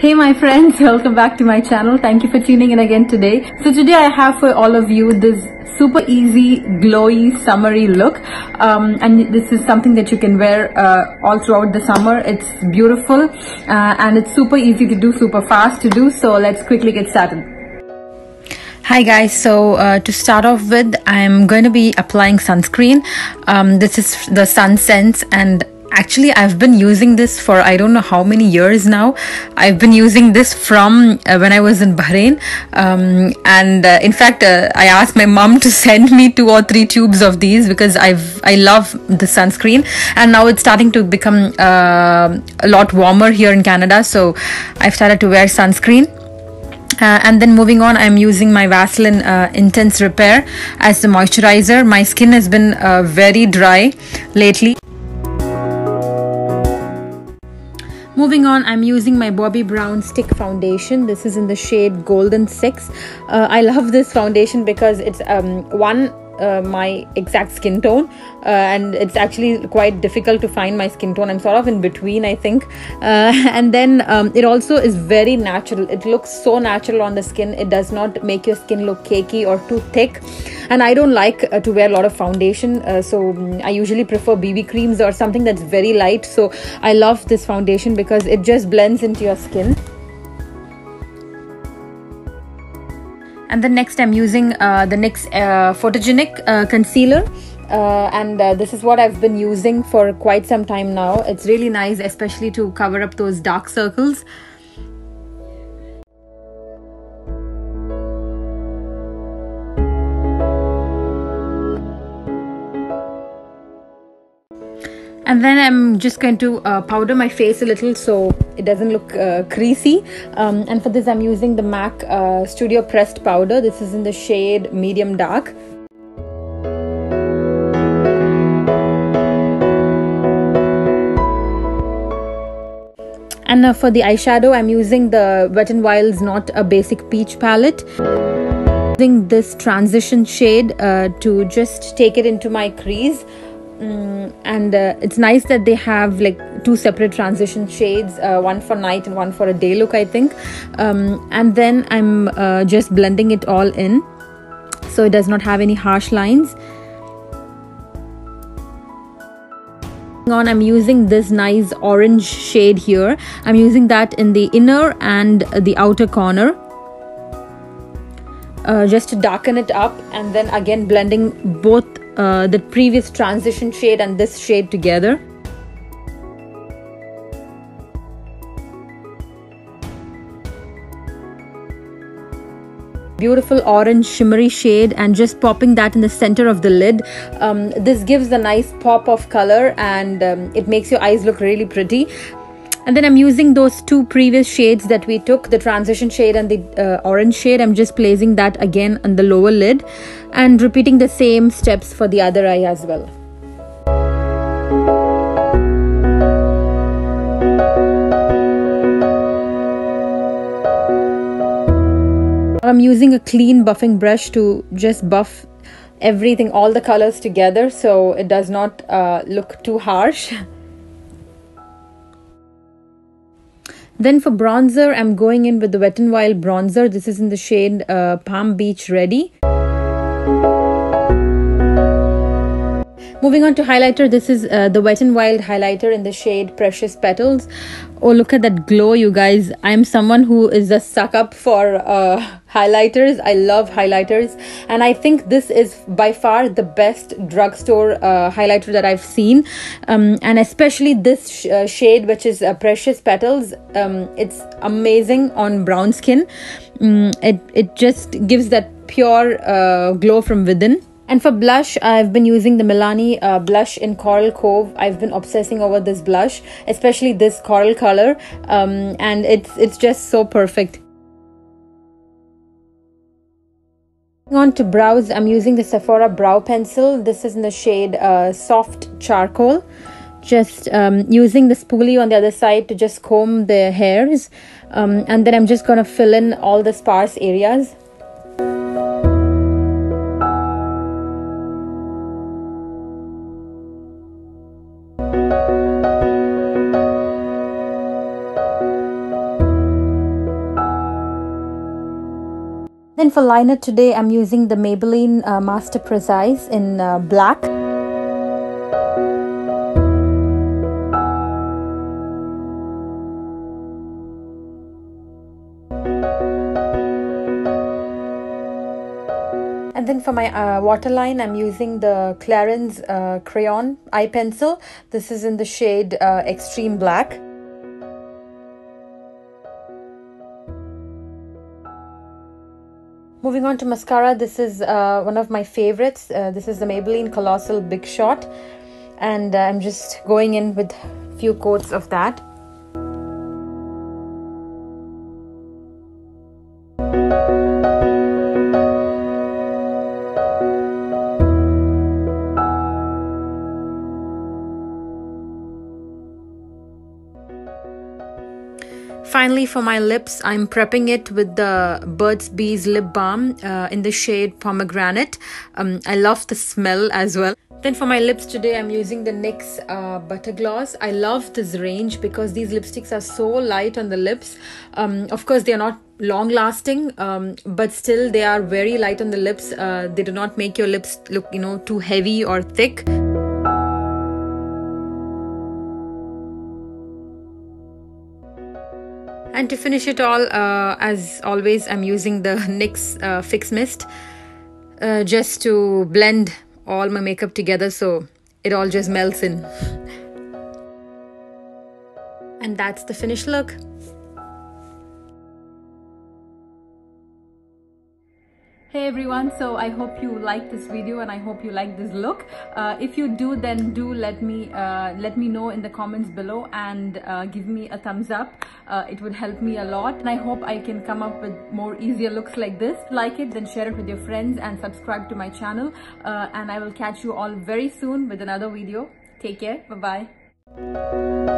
Hey my friends, welcome back to my channel. Thank you for tuning in again today. So today I have for all of you this super easy, glowy, summery look. And this is something that you can wear all throughout the summer. It's beautiful and it's super easy to do, super fast to do. So let's quickly get started. Hi guys, so to start off with, I'm going to be applying sunscreen. This is the Sun Sense, and actually I've been using this for I don't know how many years now. I've been using this from when I was in Bahrain, and in fact I asked my mom to send me 2 or 3 tubes of these because I love the sunscreen, and now it's starting to become a lot warmer here in Canada, so I've started to wear sunscreen. And then moving on, I'm using my Vaseline Intense Repair as the moisturizer. My skin has been very dry lately. Moving on, I'm using my Bobbi Brown Stick Foundation. This is in the shade Golden 6. I love this foundation because it's my exact skin tone, and it's actually quite difficult to find my skin tone. I'm sort of in between, I think, and then it also is very natural. It looks so natural on the skin. It does not make your skin look cakey or too thick, and I don't like to wear a lot of foundation, so I usually prefer BB creams or something that's very light. So I love this foundation because it just blends into your skin. And then next I'm using the NYX Photogenic Concealer, and this is what I've been using for quite some time now. It's really nice, especially to cover up those dark circles. And then I'm just going to powder my face a little so it doesn't look creasy. And for this I'm using the MAC Studio Pressed Powder. This is in the shade Medium Dark. And for the eyeshadow, I'm using the Wet n Wild's Not a Basic Peach palette. Using this transition shade to just take it into my crease. And it's nice that they have like 2 separate transition shades, one for night and one for a day look, I think. And then I'm just blending it all in so it does not have any harsh lines. I'm using this nice orange shade here. I'm using that in the inner and the outer corner, just to darken it up, and then again blending both the previous transition shade and this shade together. Beautiful orange shimmery shade, and just popping that in the center of the lid. This gives a nice pop of color, and it makes your eyes look really pretty. And then I'm using those 2 previous shades that we took, the transition shade and the orange shade. I'm just placing that again on the lower lid and repeating the same steps for the other eye as well. I'm using a clean buffing brush to just buff everything, all the colors together, so it does not look too harsh. Then for bronzer, I'm going in with the Wet n Wild bronzer. This is in the shade Palm Beach Ready. Moving on to highlighter, this is the Wet n Wild highlighter in the shade Precious Petals. Oh, look at that glow, you guys. I'm someone who is a suck up for highlighters. I love highlighters, and I think this is by far the best drugstore highlighter that I've seen, and especially this shade, which is Precious Petals. It's amazing on brown skin. It just gives that pure glow from within. And for blush, I've been using the Milani blush in Coral Cove. I've been obsessing over this blush, especially this coral color, and it's just so perfect. On to brows, I'm using the Sephora brow pencil. This is in the shade Soft Charcoal. Just using the spoolie on the other side to just comb the hairs, and then I'm just gonna fill in all the sparse areas. Then for liner today, I'm using the Maybelline Master Precise in black. And then for my waterline, I'm using the Clarins crayon eye pencil. This is in the shade Extreme Black. Moving on to mascara, this is one of my favorites. This is the Maybelline Colossal Big Shot. And I'm just going in with a few coats of that. Finally, for my lips, I'm prepping it with the Burt's Bees lip balm in the shade Pomegranate. I love the smell as well. Then for my lips today, I'm using the NYX Butter Gloss. I love this range because these lipsticks are so light on the lips. Of course, they are not long lasting, but still they are very light on the lips. They do not make your lips look, too heavy or thick. And to finish it all, as always, I'm using the NYX Fix Mist just to blend all my makeup together so it all just melts in. And that's the finished look. Hey everyone, so I hope you like this video and I hope you like this look. If you do, then do let me know in the comments below and give me a thumbs up. It would help me a lot, and I hope I can come up with more easier looks like this. Like it, then share it with your friends and subscribe to my channel. And I will catch you all very soon with another video. Take care. Bye bye.